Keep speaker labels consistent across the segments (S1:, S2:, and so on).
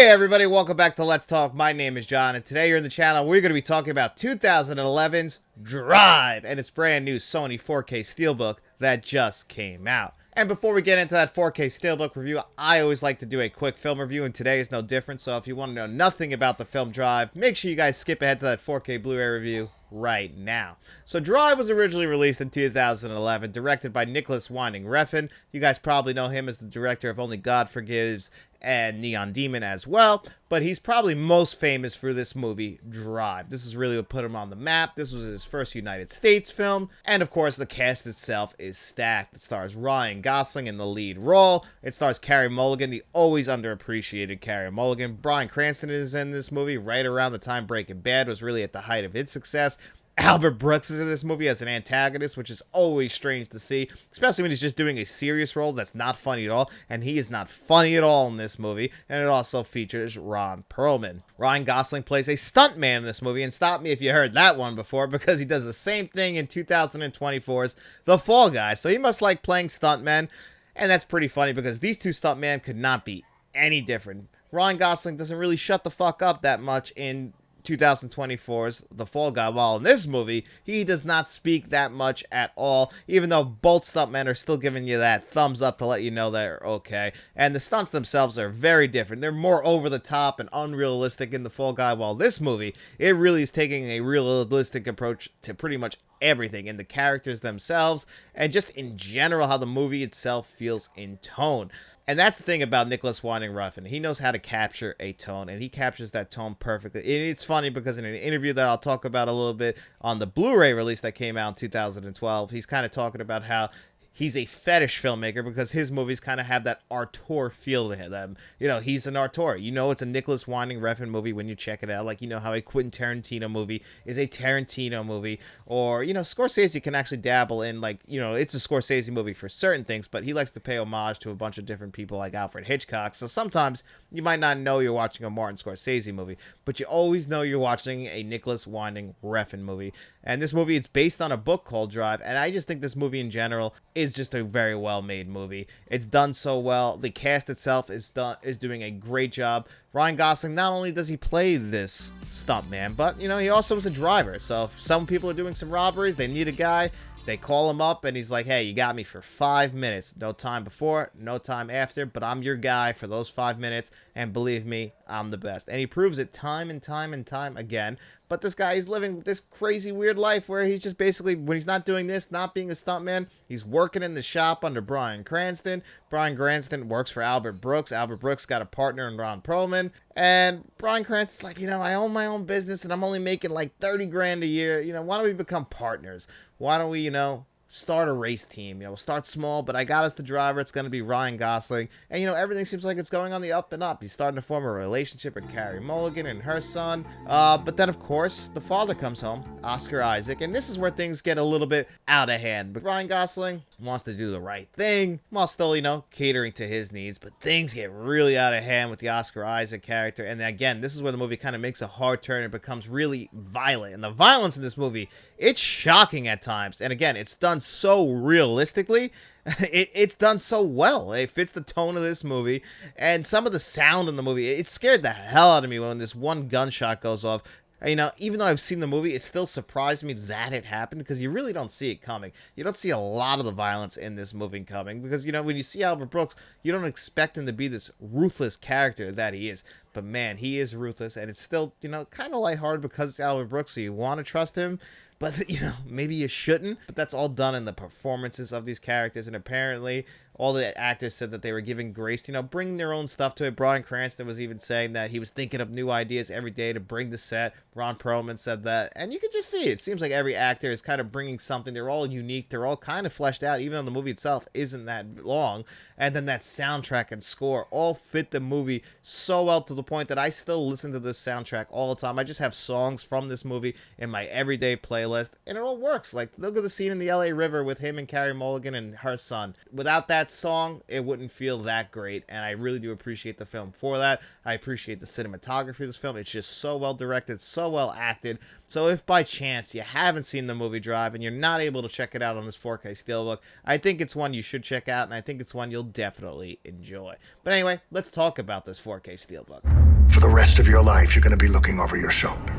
S1: Hey everybody, welcome back to Let's Talk. My name is John, and today here on the channel, we're going to be talking about 2011's Drive and its brand new Sony 4K Steelbook that just came out. And before we get into that 4K Steelbook review, I always like to do a quick film review, and today is no different. So if you want to know nothing about the film Drive, make sure you guys skip ahead to that 4K Blu-ray review right now. So Drive was originally released in 2011, directed by Nicholas Winding Refn. You guys probably know him as the director of Only God Forgives and Neon Demon as well, but he's probably most famous for this movie, Drive. This is really what put him on the map. This was his first United States film, and of course the cast itself is stacked. It stars Ryan Gosling in the lead role. It stars Carey Mulligan, the always underappreciated Carey Mulligan. Bryan Cranston is in this movie right around the time Breaking Bad was really at the height of its success. Albert Brooks is in this movie as an antagonist, which is always strange to see, especially when he's just doing a serious role that's not funny at all, and he is not funny at all in this movie. And it also features Ron Perlman. Ryan Gosling plays a stuntman in this movie, and stop me if you heard that one before, because he does the same thing in 2024's The Fall Guy, so he must like playing stuntmen, and that's pretty funny because these two stuntmen could not be any different. Ryan Gosling doesn't really shut the fuck up that much in 2024's The Fall Guy, while in this movie, he does not speak that much at all, even though both stuntmen are still giving you that thumbs up to let you know they're okay. And the stunts themselves are very different. They're more over the top and unrealistic in The Fall Guy, while this movie, it really is taking a realistic approach to pretty much everything in the characters themselves and just in general how the movie itself feels in tone. And that's the thing about Nicholas Winding Refn. He knows how to capture a tone, and he captures that tone perfectly. And it's funny because in an interview that I'll talk about a little bit on the Blu-ray release that came out in 2012, he's kind of talking about how he's a fetish filmmaker because his movies kind of have that auteur feel to them. You know, he's an auteur. You know it's a Nicholas Winding Refn movie when you check it out. Like, you know how a Quentin Tarantino movie is a Tarantino movie. Or, you know, Scorsese can actually dabble in, like, you know, it's a Scorsese movie for certain things, but he likes to pay homage to a bunch of different people like Alfred Hitchcock. So sometimes you might not know you're watching a Martin Scorsese movie, but you always know you're watching a Nicholas Winding Refn movie. And this movie, it's based on a book called Drive, and I just think this movie in general is just a very well-made movie. It's done so well. The cast itself is doing a great job. Ryan Gosling, not only does he play this stuntman, but, you know, he also is a driver. So if some people are doing some robberies, they need a guy, they call him up, and he's like, hey, you got me for 5 minutes. No time before, no time after, but I'm your guy for those 5 minutes, and believe me, I'm the best. And he proves it time and time and time again. But this guy is living this crazy, weird life where he's just basically, when he's not doing this, not being a stuntman, he's working in the shop under Bryan Cranston. Bryan Cranston works for Albert Brooks. Albert Brooks got a partner in Ron Perlman. And Bryan Cranston's like, you know, I own my own business and I'm only making like 30 grand a year. You know, why don't we become partners? Why don't we, you know, start a race team? You know, we'll start small, but I got us the driver. It's going to be Ryan Gosling. And, you know, everything seems like it's going on the up and up. He's starting to form a relationship with Carey Mulligan and her son. But then, of course, the father comes home, Oscar Isaac. And this is where things get a little bit out of hand. But Ryan Gosling wants to do the right thing while still, you know, catering to his needs. But things get really out of hand with the Oscar Isaac character. And again, this is where the movie kind of makes a hard turn and becomes really violent. And the violence in this movie, it's shocking at times. And again, it's done so realistically. It's done so well. It fits the tone of this movie. And some of the sound in the movie, it scared the hell out of me when this one gunshot goes off. You know, even though I've seen the movie, it still surprised me that it happened because you really don't see it coming. You don't see a lot of the violence in this movie coming because, you know, when you see Albert Brooks, you don't expect him to be this ruthless character that he is. But man, he is ruthless, and it's still, you know, kind of lighthearted because it's Albert Brooks, so you want to trust him. But, you know, maybe you shouldn't. But that's all done in the performances of these characters. And apparently, all the actors said that they were giving grace, you know, bringing their own stuff to it. Bryan Cranston was even saying that he was thinking of new ideas every day to bring to set. Ron Perlman said that. And you can just see it. It seems like every actor is kind of bringing something. They're all unique. They're all kind of fleshed out, even though the movie itself isn't that long. And then that soundtrack and score all fit the movie so well to the point that I still listen to this soundtrack all the time. I just have songs from this movie in my everyday playlist, and it all works. Like, look at the scene in the LA River with him and Carey Mulligan and her son. Without that song, it wouldn't feel that great, and I really do appreciate the film for that. I appreciate the cinematography of this film. It's just so well directed, so well acted. So if by chance you haven't seen the movie Drive and you're not able to check it out on this 4K Steelbook, I think it's one you should check out, and I think it's one you'll definitely enjoy. But anyway, let's talk about this 4K Steelbook.
S2: For the rest of your life, you're going to be looking over your shoulder.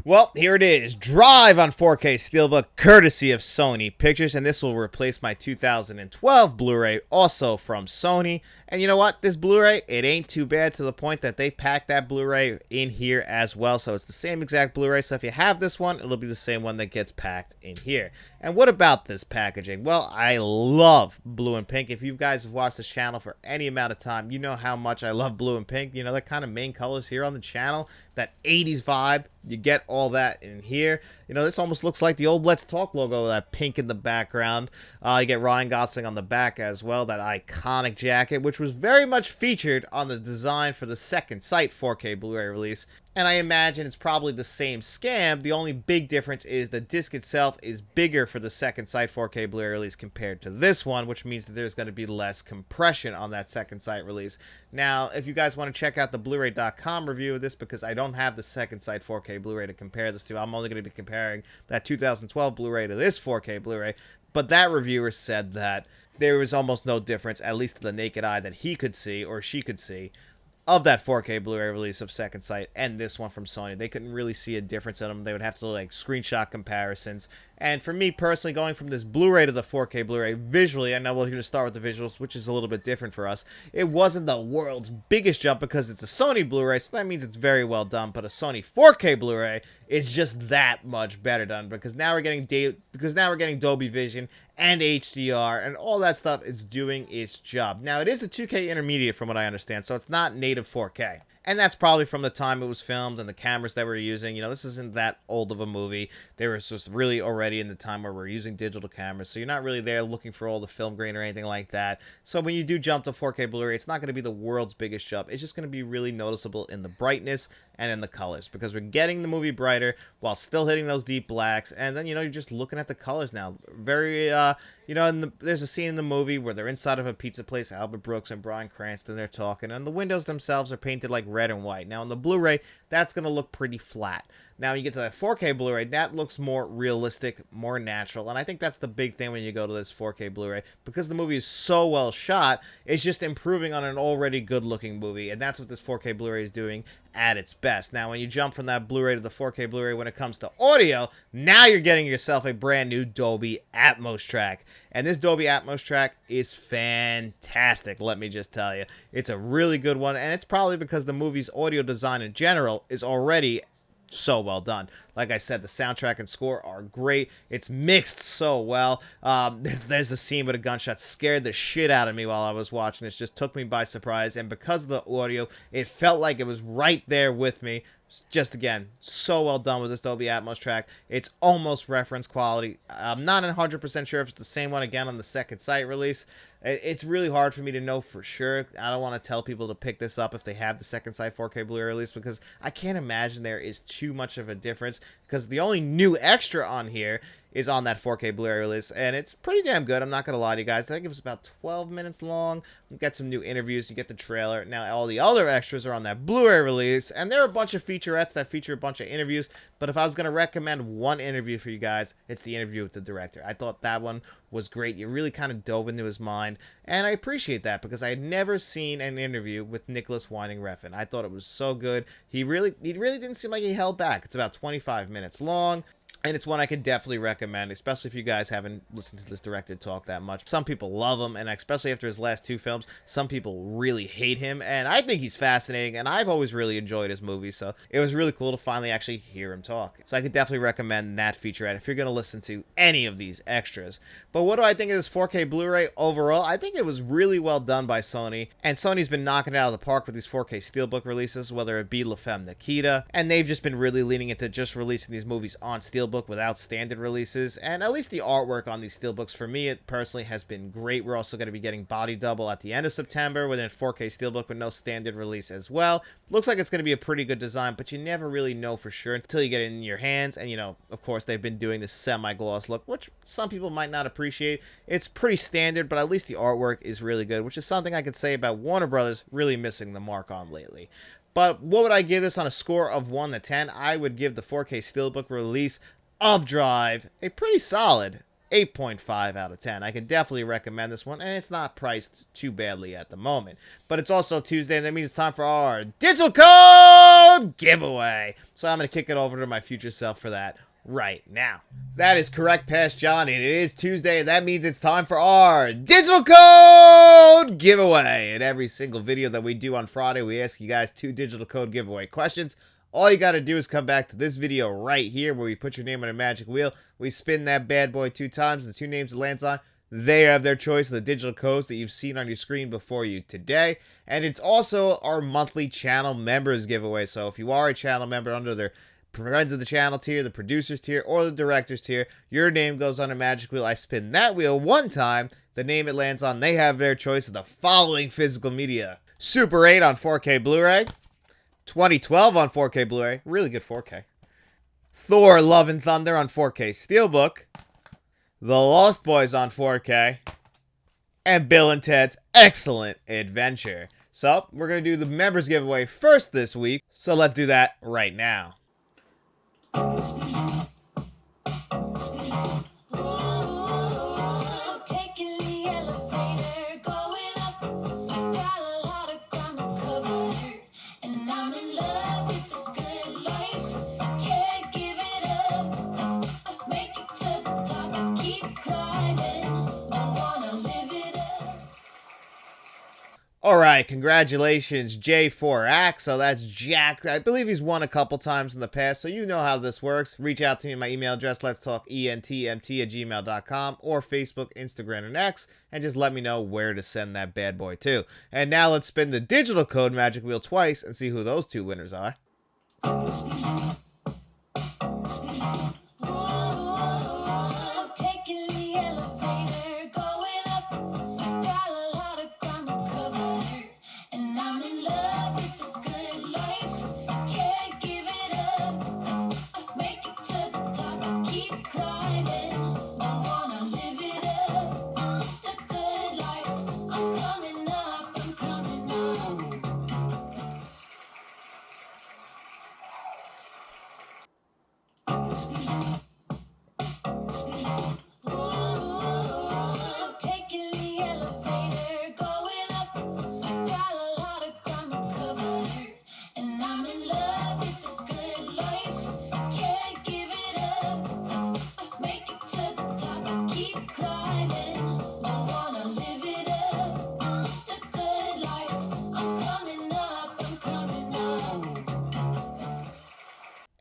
S1: Well, here it is. Drive on 4K Steelbook, courtesy of Sony Pictures, and this will replace my 2012 Blu-ray, also from Sony. And you know what? This Blu-ray, it ain't too bad, to the point that they packed that Blu-ray in here as well. So it's the same exact Blu-ray. So if you have this one, it'll be the same one that gets packed in here. And what about this packaging? Well, I love blue and pink. If you guys have watched this channel for any amount of time, you know how much I love blue and pink. You know, the kind of main colors here on the channel, that 80s vibe. You get all that in here. You know, this almost looks like the old Let's Talk logo, that pink in the background. You get Ryan Gosling on the back as well, that iconic jacket, which was very much featured on the design for the Second Sight 4K Blu-ray release. And I imagine it's probably the same scam. The only big difference is the disc itself is bigger for the Second Sight 4K Blu-ray release compared to this one, which means that there's going to be less compression on that Second Sight release. Now, if you guys want to check out the Blu-ray.com review of this, because I don't have the Second Sight 4K Blu-ray to compare this to, I'm only going to be comparing that 2012 Blu-ray to this 4K Blu-ray. But that reviewer said that there was almost no difference, at least to the naked eye that he could see, or she could see, of that 4K Blu-ray release of Second Sight and this one from Sony. They couldn't really see a difference in them. They would have to like screenshot comparisons. And for me personally, going from this Blu-ray to the 4K Blu-ray, visually, I know we're going to start with the visuals, which is a little bit different for us. It wasn't the world's biggest jump because it's a Sony Blu-ray, so that means it's very well done. But a Sony 4K Blu-ray is just that much better done, because now we're getting Dolby Vision and HDR, and all that stuff is doing its job. Now, it is a 2K intermediate from what I understand, so it's not native 4K. And that's probably from the time it was filmed and the cameras that we're using. You know, this isn't that old of a movie. They were just really already in the time where we're using digital cameras. So you're not really there looking for all the film grain or anything like that. So when you do jump to 4K Blu-ray, it's not going to be the world's biggest jump. It's just going to be really noticeable in the brightness and in the colors, because we're getting the movie brighter while still hitting those deep blacks. And then, you know, you're just looking at the colors now. Very, you know, there's a scene in the movie where they're inside of a pizza place, Albert Brooks and Bryan Cranston, they're talking, and the windows themselves are painted like red and white. Now, on the Blu-ray, that's going to look pretty flat. Now, you get to that 4K Blu-ray, that looks more realistic, more natural, and I think that's the big thing when you go to this 4K Blu-ray, because the movie is so well shot, it's just improving on an already good-looking movie, and that's what this 4K Blu-ray is doing at its best. Now, when you jump from that Blu-ray to the 4K Blu-ray when it comes to audio, now you're getting yourself a brand new Dolby Atmos track, and this Dolby Atmos track is fantastic, let me just tell you. It's a really good one, and it's probably because the movie's audio design in general is already so well done. Like I said, the soundtrack and score are great. It's mixed so well. There's a scene with a gunshot scared the shit out of me while I was watching this. Just took me by surprise. And because of the audio, it felt like it was right there with me. Just, again, so well done with this Dolby Atmos track. It's almost reference quality. I'm not 100% sure if it's the same one again on the Second Sight release. It's really hard for me to know for sure. I don't want to tell people to pick this up if they have the Second Sight 4K Blu-ray release, because I can't imagine there is too much of a difference, because the only new extra on here is on that 4K Blu-ray release, and it's pretty damn good. I'm not going to lie to you guys. I think it was about 12 minutes long. You get some new interviews. You get the trailer. Now, all the other extras are on that Blu-ray release, and there are a bunch of featurettes that feature a bunch of interviews, but if I was going to recommend one interview for you guys, it's the interview with the director. I thought that one was great. You really kind of dove into his mind, and I appreciate that, because I had never seen an interview with Nicholas Winding Refn. I thought it was so good. He really didn't seem like he held back. It's about 25 minutes long. And it's one I could definitely recommend, especially if you guys haven't listened to this directed talk that much. Some people love him, and especially after his last two films, some people really hate him. And I think he's fascinating, and I've always really enjoyed his movies, so it was really cool to finally actually hear him talk. So I could definitely recommend that featurette if you're going to listen to any of these extras. But what do I think of this 4K Blu-ray overall? I think it was really well done by Sony, and Sony's been knocking it out of the park with these 4K Steelbook releases, whether it be La Femme Nikita, and they've just been really leaning into just releasing these movies on Steelbook without standard releases. And at least the artwork on these Steelbooks, for me, it personally has been great. We're also going to be getting Body Double at the end of September with a 4K Steelbook with no standard release as well. Looks like it's going to be a pretty good design, but you never really know for sure until you get it in your hands. And, you know, of course, they've been doing this semi-gloss look, which some people might not appreciate. It's pretty standard, but at least the artwork is really good, which is something I could say about Warner Brothers really missing the mark on lately. But what would I give this on a score of 1 to 10? I would give the 4K Steelbook release of Drive a pretty solid 8.5 out of 10. I can definitely recommend this one, and it's not priced too badly at the moment. But it's also Tuesday, and that means it's time for our digital code giveaway. So I'm going to kick it over to my future self for that right now. That is correct, Past John, and it is Tuesday, and that means it's time for our digital code giveaway. In every single video that we do on Friday, we ask you guys 2 digital code giveaway questions. All you got to do is come back to this video right here where we put your name on a magic wheel. We spin that bad boy 2 times. The 2 names it lands on, they have their choice of the digital codes that you've seen on your screen before you today. And it's also our monthly channel members giveaway. So if you are a channel member under their friends of the channel tier, the producers tier, or the directors tier, your name goes on a magic wheel. I spin that wheel 1 time. The name it lands on, they have their choice of the following physical media: Super 8 on 4K Blu-ray, 2012 on 4K Blu-ray, really good 4K. Thor: Love and Thunder on 4K Steelbook, The Lost Boys on 4K, and Bill and Ted's Excellent Adventure. So, we're going to do the members giveaway first this week, so let's do that right now. Alright, congratulations, J4Ax. So that's Jack. I believe he's won a couple times in the past, so you know how this works. Reach out to me at my email address, letstalkentmt@gmail.com, or Facebook, Instagram, and X, and just let me know where to send that bad boy to. And now let's spin the digital code magic wheel twice and see who those 2 winners are.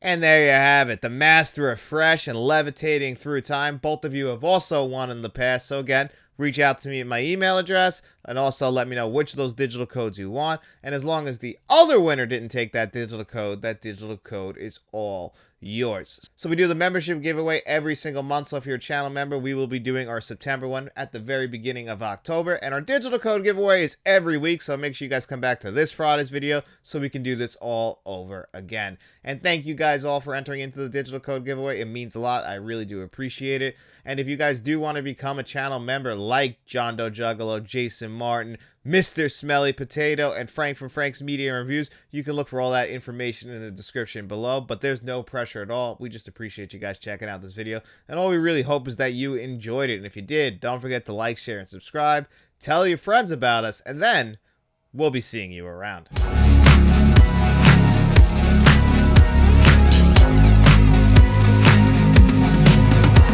S1: And there you have it, the master of fresh and levitating through time. Both of you have also won in the past, so again, reach out to me at my email address, and also let me know which of those digital codes you want. And as long as the other winner didn't take that digital code is all yours. So we do the membership giveaway every single month, so if you're a channel member, we will be doing our September one at the very beginning of October, and our digital code giveaway is every week, so make sure you guys come back to this Friday's video so we can do this all over again. And thank you guys all for entering into the digital code giveaway. It means a lot. I really do appreciate it. And if you guys do want to become a channel member like John Doe Juggalo, Jason Martin, Mr. Smelly Potato, and Frank from Frank's Media and Reviews, you can look for all that information in the description below, but there's no pressure at all. We just appreciate you guys checking out this video, and all we really hope is that you enjoyed it. And if you did, don't forget to like, share, and subscribe. Tell your friends about us, and then we'll be seeing you around.